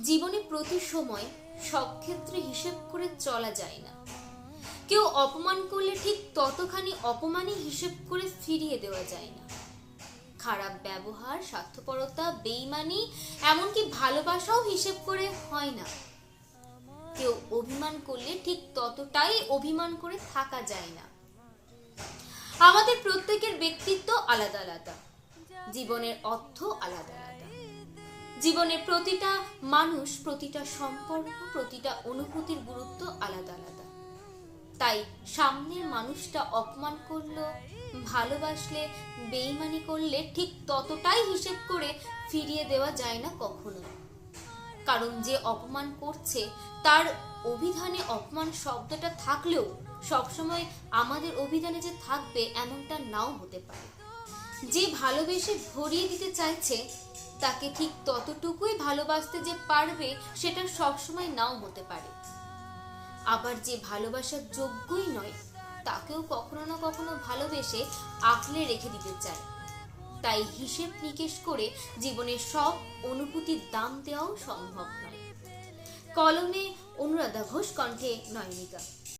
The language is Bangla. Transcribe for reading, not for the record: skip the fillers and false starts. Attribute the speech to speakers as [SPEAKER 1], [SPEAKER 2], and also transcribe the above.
[SPEAKER 1] জীবনে প্রতি সময় সব ক্ষেত্রে হিসেব করে চলা যায় না। কেউ অপমান করলে ঠিক ততখানি অপমানই হিসেব করে ফিরিয়ে দেওয়া যায় না। খারাপ ব্যবহার, স্বার্থপরতা, বেইমানি, এমনকি ভালোবাসাও হিসেব করে হয় না। কেউ অভিমান করলে ঠিক ততটাই অভিমান করে থাকা যায় না। আমাদের প্রত্যেকের ব্যক্তিত্ব আলাদা আলাদা, জীবনের অর্থ আলাদা আলাদা। জীবনের প্রতিটা মানুষ, প্রতিটা সম্পর্ক, প্রতিটা অনুভূতির গুরুত্ব আলাদা আলাদা। তাই সামনের মানুষটা অপমান করলো, ভালোবাসলে, বেইমানি করলে ঠিক ততটাই হিসেব করে ফিরিয়ে দেওয়া যায় না কখনো। কারণ যে অপমান করছে তার অভিধানে অপমান শব্দটা থাকলেও সবসময় আমাদের অভিধানে যে থাকবে এমনটা নাও হতে পারে। যে ভালোবেসে ভরিয়ে দিতে চাইছে তাকে ঠিক ততটুকুই ভালোবাসতে যে পারবে সেটা সবসময় নাও হতে পারে। আবার যে ভালোবাসার যোগ্যই নয় তাকেও কখনো না কখনো ভালোবেসে আঁকলে রেখে দিতে চায়। তাই হিসেব নিকেশ করে জীবনের সব অনুভূতির দাম দেওয়াও সম্ভব নয়। কলমে অনুরাধা ঘোষ, কণ্ঠে নয়নিকা।